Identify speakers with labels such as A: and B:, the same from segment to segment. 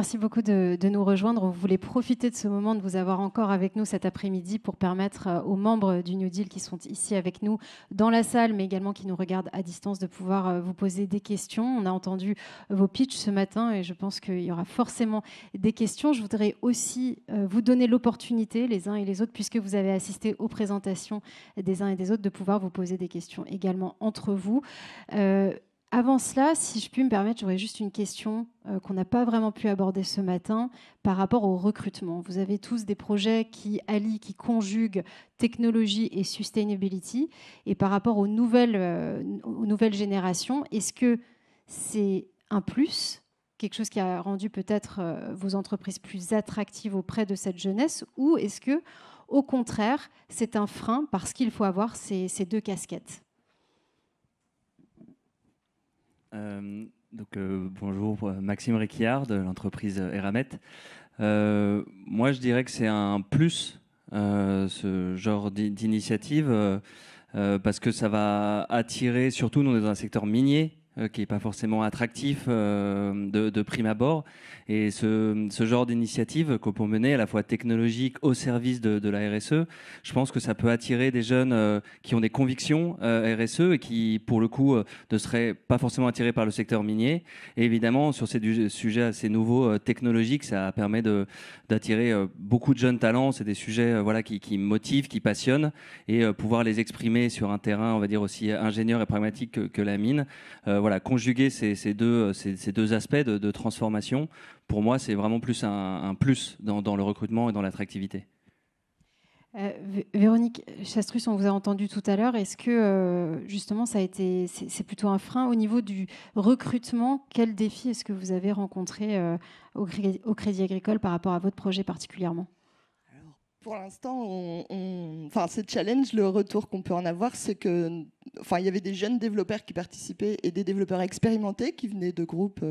A: merci beaucoup de nous rejoindre. On voulait profiter de ce moment de vous avoir encore avec nous cet après-midi pour permettre aux membres du New Deal qui sont ici avec nous dans la salle, mais également qui nous regardent à distance, de pouvoir vous poser des questions. On a entendu vos pitchs ce matin et je pense qu'il y aura forcément des questions. Je voudrais aussi vous donner l'opportunité, les uns et les autres, puisque vous avez assisté aux présentations des uns et des autres, de pouvoir vous poser des questions également entre vous. Avant cela, si je puis me permettre, j'aurais juste une question qu'on n'a pas vraiment pu aborder ce matin par rapport au recrutement. Vous avez tous des projets qui allient, qui conjuguent technologie et sustainability. Et par rapport aux nouvelles générations, est-ce que c'est un plus, quelque chose qui a rendu peut-être vos entreprises plus attractives auprès de cette jeunesse, ou est-ce que, au contraire, c'est un frein parce qu'il faut avoir ces deux casquettes?
B: Bonjour, Maxime Réquillard de l'entreprise Eramet. Moi, je dirais que c'est un plus, ce genre d'initiative, parce que ça va attirer, surtout nous, dans un secteur minier, qui n'est pas forcément attractif de prime abord. Et ce genre d'initiative qu'on peut mener, à la fois technologique, au service de la RSE, je pense que ça peut attirer des jeunes qui ont des convictions RSE et qui, pour le coup, ne seraient pas forcément attirés par le secteur minier. Et évidemment, sur ces sujets assez nouveaux, technologiques, ça permet d'attirer beaucoup de jeunes talents. C'est des sujets qui motivent, qui passionnent, et pouvoir les exprimer sur un terrain, on va dire, aussi ingénieur et pragmatique que la mine. Conjuguer ces deux aspects de transformation, pour moi, c'est vraiment plus un plus dans le recrutement et dans l'attractivité.
A: Véronique Chastrus, on vous a entendu tout à l'heure. Est-ce que justement c'est plutôt un frein au niveau du recrutement? Quel défi est-ce que vous avez rencontré au Crédit Agricole par rapport à votre projet particulièrement?
C: Pour l'instant, c'est challenge. Le retour qu'on peut en avoir, c'est que, il y avait des jeunes développeurs qui participaient et des développeurs expérimentés qui venaient de groupes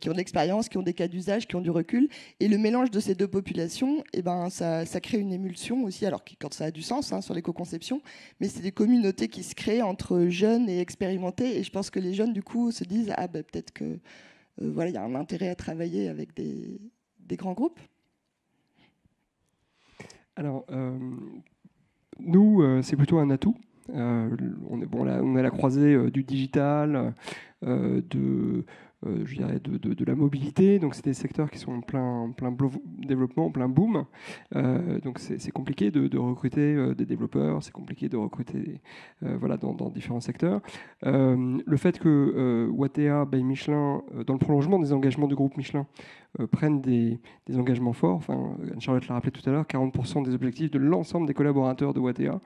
C: qui ont de l'expérience, qui ont des cas d'usage, qui ont du recul. Et le mélange de ces deux populations, ça crée une émulsion aussi, alors quand ça a du sens sur l'éco-conception, mais c'est des communautés qui se créent entre jeunes et expérimentés. Et je pense que les jeunes, du coup, se disent peut-être que il y a un intérêt à travailler avec des grands groupes.
D: Alors, nous, c'est plutôt un atout. On est à la croisée du digital, je dirais de la mobilité. Donc, c'est des secteurs qui sont en plein développement, en plein boom. Donc, c'est compliqué de recruter des développeurs, c'est compliqué de recruter dans différents secteurs. Le fait que Watèa by Michelin, dans le prolongement des engagements du groupe Michelin, prennent des engagements forts. Anne-Charlotte l'a rappelé tout à l'heure, 40% des objectifs de l'ensemble des collaborateurs de Watèa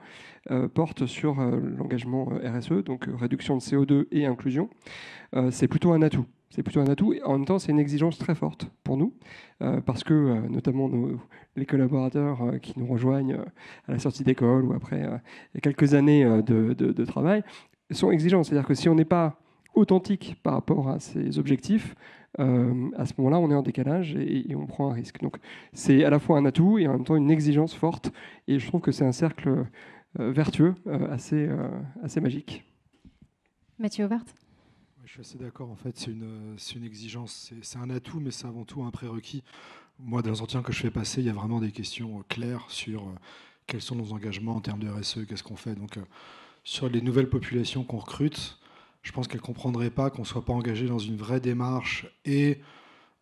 D: portent sur l'engagement RSE, donc réduction de CO2 et inclusion. C'est plutôt un atout. C'est plutôt un atout et en même temps c'est une exigence très forte pour nous parce que notamment les collaborateurs qui nous rejoignent à la sortie d'école ou après quelques années de travail sont exigeants. C'est-à-dire que si on n'est pas authentique par rapport à ces objectifs, à ce moment-là on est en décalage et on prend un risque. Donc c'est à la fois un atout et en même temps une exigence forte et je trouve que c'est un cercle vertueux assez magique.
A: Mathieu Aubert.
E: Je suis assez d'accord. En fait, c'est une exigence. C'est un atout, mais c'est avant tout un prérequis. Moi, dans les entretiens que je fais passer, il y a vraiment des questions claires sur quels sont nos engagements en termes de RSE, qu'est-ce qu'on fait. Donc, sur les nouvelles populations qu'on recrute, je pense qu'elles ne comprendraient pas qu'on ne soit pas engagé dans une vraie démarche et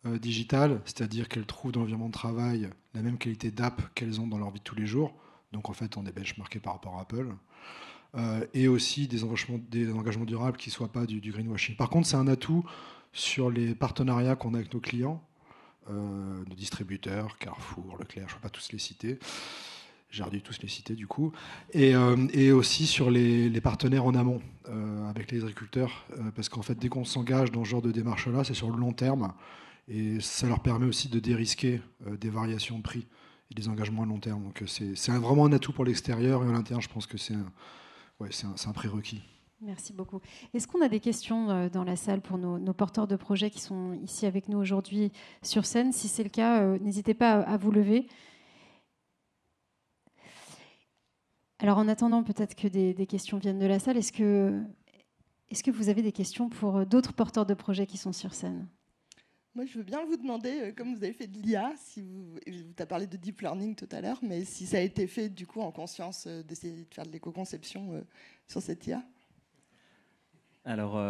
E: digitale, c'est-à-dire qu'elles trouvent dans l'environnement de travail la même qualité d'app qu'elles ont dans leur vie de tous les jours. Donc, en fait, on est benchmarké par rapport à Apple. Et aussi des engagements durables qui ne soient pas du greenwashing. Par contre, c'est un atout sur les partenariats qu'on a avec nos clients, nos distributeurs, Carrefour, Leclerc, je ne vais pas tous les citer, j'ai dû tous les citer du coup, et aussi sur les partenaires en amont avec les agriculteurs, parce qu'en fait, dès qu'on s'engage dans ce genre de démarche-là, c'est sur le long terme, et ça leur permet aussi de dérisquer des variations de prix et des engagements à long terme. Donc c'est vraiment un atout pour l'extérieur, et à l'intérieur, je pense que c'est un prérequis.
A: Merci beaucoup. Est-ce qu'on a des questions dans la salle pour nos porteurs de projets qui sont ici avec nous aujourd'hui sur scène? Si c'est le cas, n'hésitez pas à vous lever. Alors en attendant peut-être que des questions viennent de la salle, est-ce que vous avez des questions pour d'autres porteurs de projets qui sont sur scène?
C: Moi, je veux bien vous demander, comme vous avez fait de l'IA, si vous as parlé de deep learning tout à l'heure, mais si ça a été fait du coup en conscience d'essayer de faire de l'éco-conception sur cette IA.
B: Alors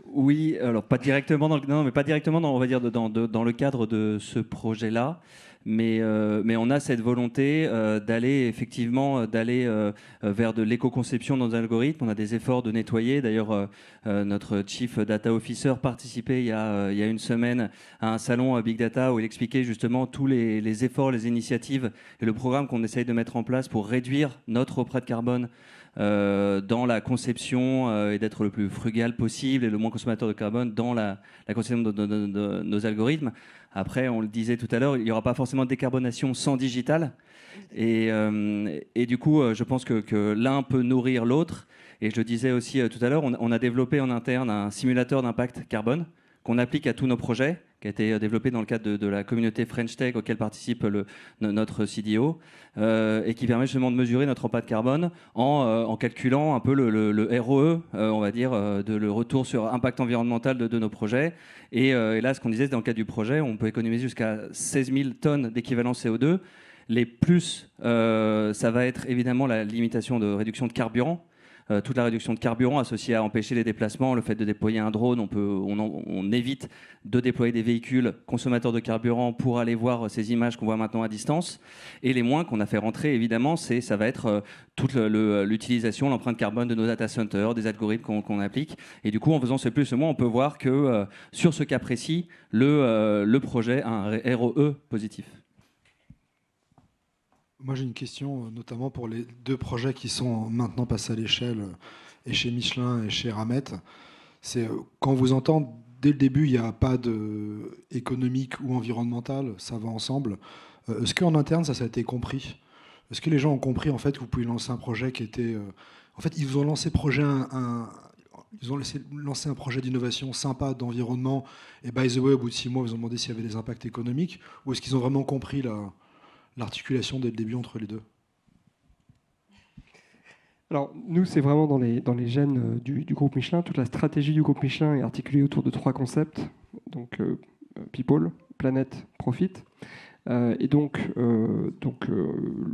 B: oui, alors pas directement mais pas directement on va dire dans le cadre de ce projet-là. Mais on a cette volonté d'aller effectivement vers de l'éco-conception dans nos algorithmes. On a des efforts de nettoyer. D'ailleurs, notre Chief Data Officer participait il y a une semaine à un salon Big Data où il expliquait justement tous les efforts, les initiatives et le programme qu'on essaye de mettre en place pour réduire notre empreinte carbone dans la conception et d'être le plus frugal possible et le moins consommateur de carbone dans la conception de nos algorithmes. Après, on le disait tout à l'heure, il n'y aura pas forcément de décarbonation sans digital. Et du coup, je pense que l'un peut nourrir l'autre. Et je le disais aussi tout à l'heure, on a développé en interne un simulateur d'impact carbone qu'on applique à tous nos projets, qui a été développé dans le cadre de la communauté French Tech auquel participe notre CDO, et qui permet justement de mesurer notre impact carbone en calculant un peu le ROE, on va dire, le retour sur impact environnemental de nos projets. Et là, ce qu'on disait, c'est dans le cadre du projet, on peut économiser jusqu'à 16 000 tonnes d'équivalent CO2. Les plus, ça va être évidemment la limitation de réduction de carburant. Toute la réduction de carburant associée à empêcher les déplacements, le fait de déployer un drone, on évite de déployer des véhicules consommateurs de carburant pour aller voir ces images qu'on voit maintenant à distance. Et les moins qu'on a fait rentrer, évidemment, ça va être toute l'utilisation, l'empreinte carbone de nos data centers, des algorithmes qu'on applique. Et du coup, en faisant ce plus, ce moins, on peut voir que sur ce cas précis, le projet a un ROE positif.
E: Moi, j'ai une question, notamment pour les deux projets qui sont maintenant passés à l'échelle, et chez Michelin et chez Eramet. C'est quand on vous entend, dès le début, il n'y a pas de économique ou environnemental, ça va ensemble. Est-ce qu'en interne, ça a été compris? Est-ce que les gens ont compris en fait que vous pouvez lancer un projet qui était... En fait, ils vous ont lancé ils ont lancé un projet d'innovation sympa, d'environnement, et by the way, au bout de 6 mois, ils ont demandé s'il y avait des impacts économiques, ou est-ce qu'ils ont vraiment compris l'articulation dès le début entre les deux?
D: Alors, nous, c'est vraiment dans les gènes du groupe Michelin. Toute la stratégie du groupe Michelin est articulée autour de 3 concepts. Donc, people, planète, profit. Et donc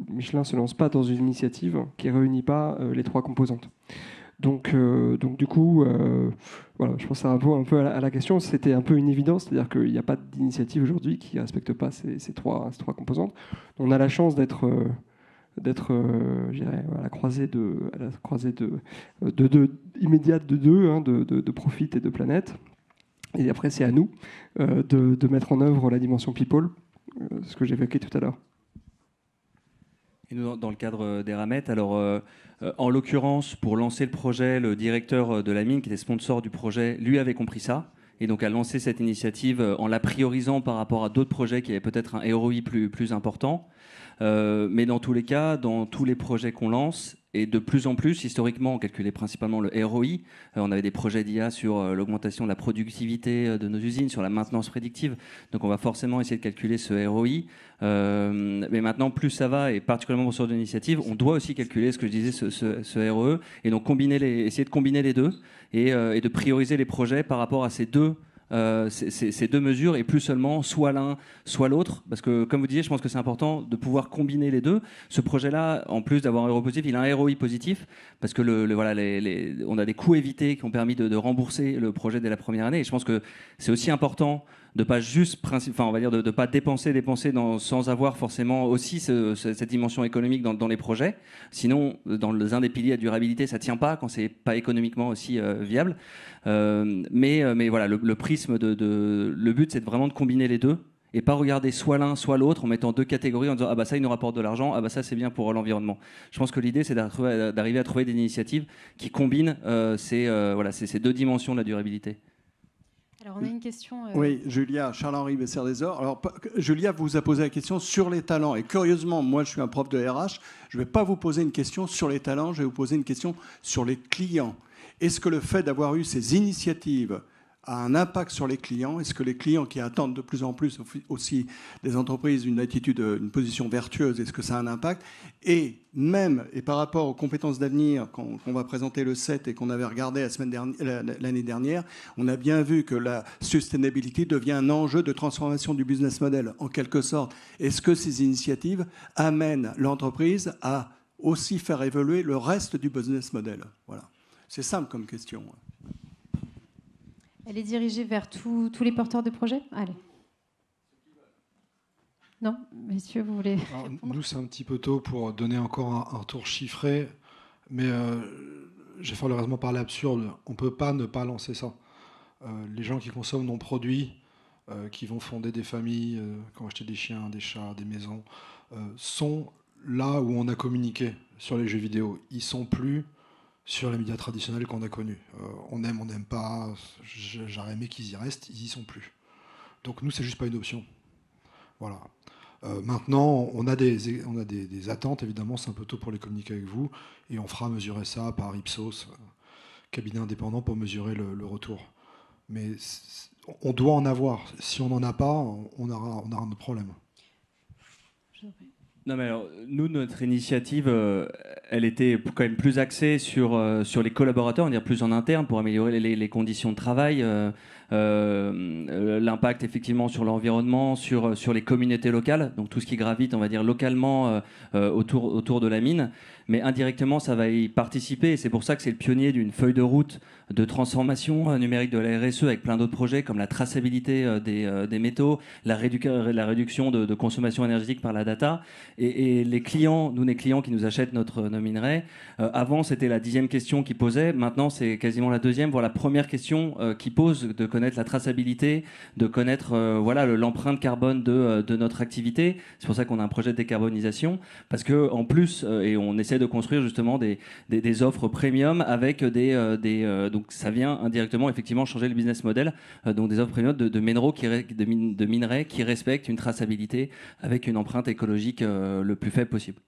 D: Michelin ne se lance pas dans une initiative qui ne réunit pas les 3 composantes. Donc du coup, voilà, je pense que ça répond un peu à la question. C'était un peu une évidence, c'est-à-dire qu'il n'y a pas d'initiative aujourd'hui qui ne respecte pas ces trois composantes. On a la chance d'être je dirais, à la croisée immédiate de deux, de profit et de planète. Et après, c'est à nous de mettre en œuvre la dimension people, ce que j'évoquais tout à l'heure.
B: Et nous, dans le cadre d'Eramet, alors en l'occurrence, pour lancer le projet, le directeur de la mine, qui était sponsor du projet, lui avait compris ça, et donc a lancé cette initiative en la priorisant par rapport à d'autres projets qui avaient peut-être un ROI plus important. Mais dans tous les cas, dans tous les projets qu'on lance, et de plus en plus, historiquement, on calculait principalement le ROI. On avait des projets d'IA sur l'augmentation de la productivité de nos usines, sur la maintenance prédictive. Donc on va forcément essayer de calculer ce ROI. Mais maintenant, plus ça va, et particulièrement sur l'initiative, on doit aussi calculer ce que je disais, ce ROE, et donc essayer de combiner les deux, et de prioriser les projets par rapport à ces deux mesures, et plus seulement soit l'un, soit l'autre. Parce que, comme vous disiez, je pense que c'est important de pouvoir combiner les deux. Ce projet-là, en plus d'avoir un ROI positif, il a un ROI positif, parce que on a des coûts évités qui ont permis de rembourser le projet dès la première année. Et je pense que c'est aussi important de pas juste, on va dire, de pas dépenser sans avoir forcément aussi cette dimension économique dans les projets. Sinon, dans un des piliers de durabilité, ça tient pas quand c'est pas économiquement aussi viable. Mais voilà, le prisme le but, c'est vraiment de combiner les deux et pas regarder soit l'un, soit l'autre en mettant deux catégories en disant ah bah ça il nous rapporte de l'argent, ah bah ça c'est bien pour l'environnement. Je pense que l'idée c'est d'arriver à trouver des initiatives qui combinent ces deux dimensions de la durabilité.
A: Alors on a une question.
F: Oui, Julia, Charles-Henri Bessert-Desor. Alors Julia vous a posé la question sur les talents. Et curieusement, moi je suis un prof de RH, je ne vais pas vous poser une question sur les talents, je vais vous poser une question sur les clients. Est-ce que le fait d'avoir eu ces initiatives a un impact sur les clients? Est-ce que les clients qui attendent de plus en plus aussi des entreprises une attitude, une position vertueuse, est-ce que ça a un impact? Et même, et par rapport aux compétences d'avenir qu'on va présenter le 7 et qu'on avait regardé l'année dernière, on a bien vu que la sustainability devient un enjeu de transformation du business model, en quelque sorte. Est-ce que ces initiatives amènent l'entreprise à aussi faire évoluer le reste du business model? Voilà. C'est simple comme question.
A: Elle est dirigée vers tous les porteurs de projets? Allez. Non, messieurs, vous voulez...
E: Alors, nous, c'est un petit peu tôt pour donner encore un retour chiffré, mais je vais faire le raisonnement par l'absurde. On ne peut pas ne pas lancer ça. Les gens qui consomment nos produits, qui vont fonder des familles, qui vont acheter des chiens, des chats, des maisons, sont là où on a communiqué sur les jeux vidéo. Ils ne sont plus sur les médias traditionnels qu'on a connus. On aime, on n'aime pas, j'aurais aimé qu'ils y restent, ils n'y sont plus. Donc nous, c'est juste pas une option. Voilà. Maintenant, on a des attentes, évidemment, c'est un peu tôt pour les communiquer avec vous, et on fera mesurer ça par Ipsos, cabinet indépendant, pour mesurer le retour. Mais on doit en avoir. Si on n'en a pas, on aura un problème.
B: Non, mais alors, nous, notre initiative, elle était quand même plus axée sur les collaborateurs, on va dire plus en interne, pour améliorer les conditions de travail, l'impact effectivement sur l'environnement, sur les communautés locales, donc tout ce qui gravite, on va dire, localement autour de la mine. Mais indirectement, ça va y participer. Et c'est pour ça que c'est le pionnier d'une feuille de route de transformation numérique de la RSE, avec plein d'autres projets comme la traçabilité des métaux, la réduction de consommation énergétique par la data. Et les clients, les clients qui nous achètent nos minerais, avant c'était la 10e question qu'ils posaient, maintenant c'est quasiment la 2e, voire la première question qu'ils posent, de connaître la traçabilité, de connaître l'empreinte carbone de notre activité. C'est pour ça qu'on a un projet de décarbonisation, parce que en plus, et on essaie de construire justement des offres premium avec donc ça vient indirectement effectivement changer le business model, donc des offres premium de minerais qui respectent une traçabilité avec une empreinte écologique le plus faible possible.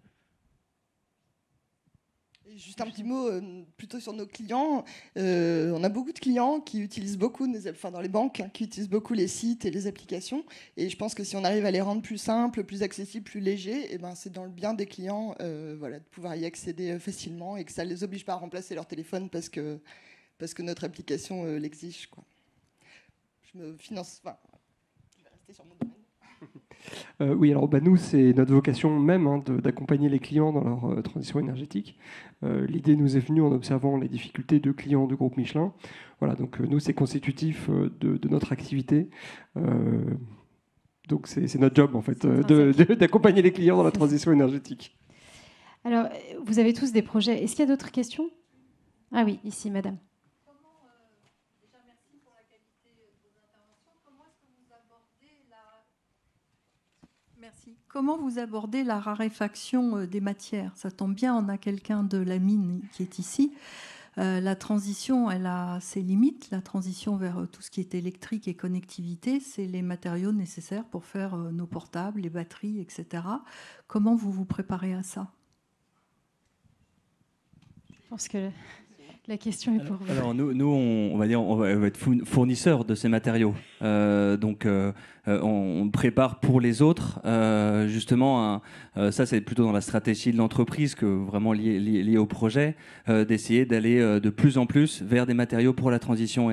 C: Et juste un petit mot plutôt sur nos clients. On a beaucoup de clients qui utilisent beaucoup, dans les banques, qui utilisent beaucoup les sites et les applications. Et je pense que si on arrive à les rendre plus simples, plus accessibles, plus légers, c'est dans le bien des clients de pouvoir y accéder facilement et que ça ne les oblige pas à remplacer leur téléphone parce que notre application l'exige, quoi. Je vais rester sur mon domaine.
D: Oui, alors nous, c'est notre vocation même d'accompagner les clients dans leur transition énergétique. L'idée nous est venue en observant les difficultés de clients du groupe Michelin. Voilà, donc nous, c'est constitutif de notre activité. Donc c'est notre job, en fait, d'accompagner les clients dans la transition énergétique.
A: Alors, vous avez tous des projets. Est-ce qu'il y a d'autres questions? Ah oui, ici, madame.
G: Merci. Comment vous abordez la raréfaction des matières? Ça tombe bien, on a quelqu'un de la mine qui est ici. La transition, elle a ses limites. La transition vers tout ce qui est électrique et connectivité, c'est les matériaux nécessaires pour faire nos portables, les batteries, etc. Comment vous vous préparez à ça?
A: Je pense que la question est pour vous.
B: Alors nous on va être fournisseurs de ces matériaux. Donc on prépare pour les autres. Justement, ça c'est plutôt dans la stratégie de l'entreprise que vraiment lié au projet, d'essayer d'aller de plus en plus vers des matériaux pour la transition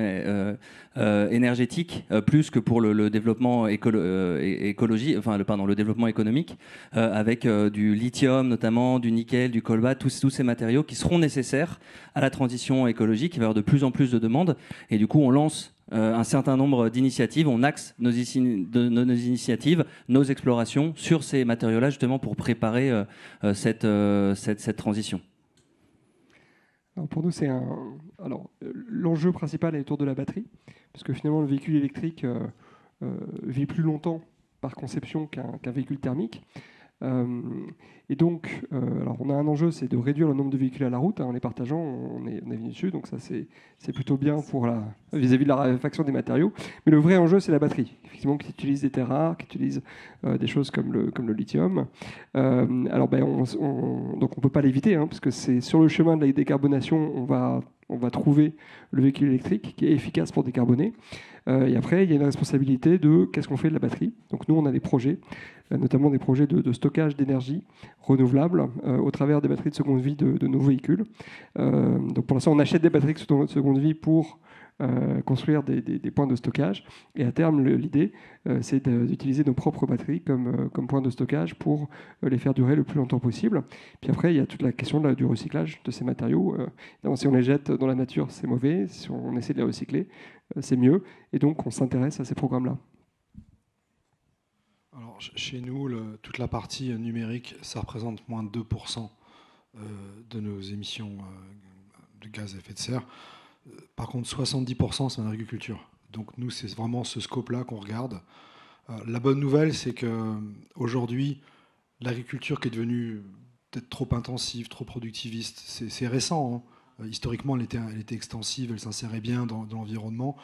B: énergétique, plus que pour le développement le développement économique, avec du lithium notamment, du nickel, du cobalt, tous ces matériaux qui seront nécessaires à la transition écologique. Il va y avoir de plus en plus de demandes et du coup on lance un certain nombre d'initiatives, on axe nos initiatives, nos explorations sur ces matériaux-là justement pour préparer cette transition.
D: Alors pour nous, l'enjeu principal est autour de la batterie, parce que finalement le véhicule électrique vit plus longtemps par conception qu'un véhicule thermique. Et donc, alors on a un enjeu, c'est de réduire le nombre de véhicules à la route. En les partageant, on est venu dessus, donc ça c'est plutôt bien pour vis-à-vis de la raréfaction des matériaux. Mais le vrai enjeu, c'est la batterie, effectivement, qui utilise des terres rares, qui utilise des choses comme le lithium. Alors, donc on peut pas l'éviter, parce que c'est sur le chemin de la décarbonation, on va on va trouver le véhicule électrique qui est efficace pour décarboner. Et après, il y a une responsabilité de qu'est-ce qu'on fait de la batterie. Donc nous, on a des projets, notamment des projets de stockage d'énergie renouvelable au travers des batteries de seconde vie de nos véhicules. Donc pour l'instant, on achète des batteries de seconde vie pour construire des points de stockage. Et à terme, l'idée, c'est d'utiliser nos propres batteries comme point de stockage pour les faire durer le plus longtemps possible. Puis après, il y a toute la question du recyclage de ces matériaux. Si on les jette dans la nature, c'est mauvais. Si on essaie de les recycler, c'est mieux. Et donc, on s'intéresse à ces programmes-là.
E: Alors, chez nous, toute la partie numérique, ça représente moins de 2% de nos émissions de gaz à effet de serre. Par contre, 70%, c'est en agriculture. Donc nous, c'est vraiment ce scope-là qu'on regarde. La bonne nouvelle, c'est qu'aujourd'hui, l'agriculture qui est devenue peut-être trop intensive, trop productiviste, c'est récent. Hein. Historiquement, elle était extensive, elle s'insérait bien dans l'environnement.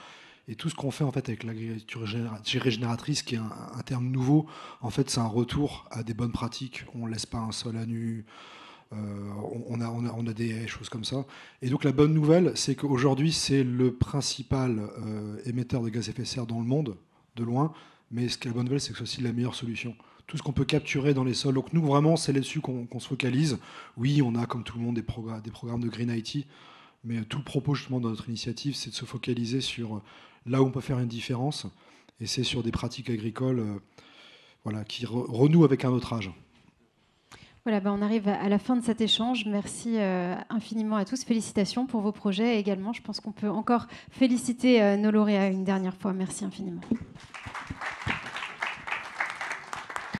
E: Et tout ce qu'on fait en fait avec l'agriculture régénératrice, qui est un terme nouveau, en fait, c'est un retour à des bonnes pratiques. On ne laisse pas un sol à nu. On a des choses comme ça. Et donc la bonne nouvelle, c'est qu'aujourd'hui, c'est le principal émetteur de gaz à effet de serre dans le monde, de loin. Mais ce qui est la bonne nouvelle, c'est que c'est aussi la meilleure solution. Tout ce qu'on peut capturer dans les sols. Donc nous, vraiment, c'est là-dessus qu'on se focalise. Oui, on a, comme tout le monde, des programmes de Green IT. Mais tout le propos, justement, de notre initiative, c'est de se focaliser sur là où on peut faire une différence. Et c'est sur des pratiques agricoles qui renouent avec un autre âge.
A: Voilà, on arrive à la fin de cet échange. Merci infiniment à tous. Félicitations pour vos projets. Et également, je pense qu'on peut encore féliciter nos lauréats une dernière fois. Merci infiniment.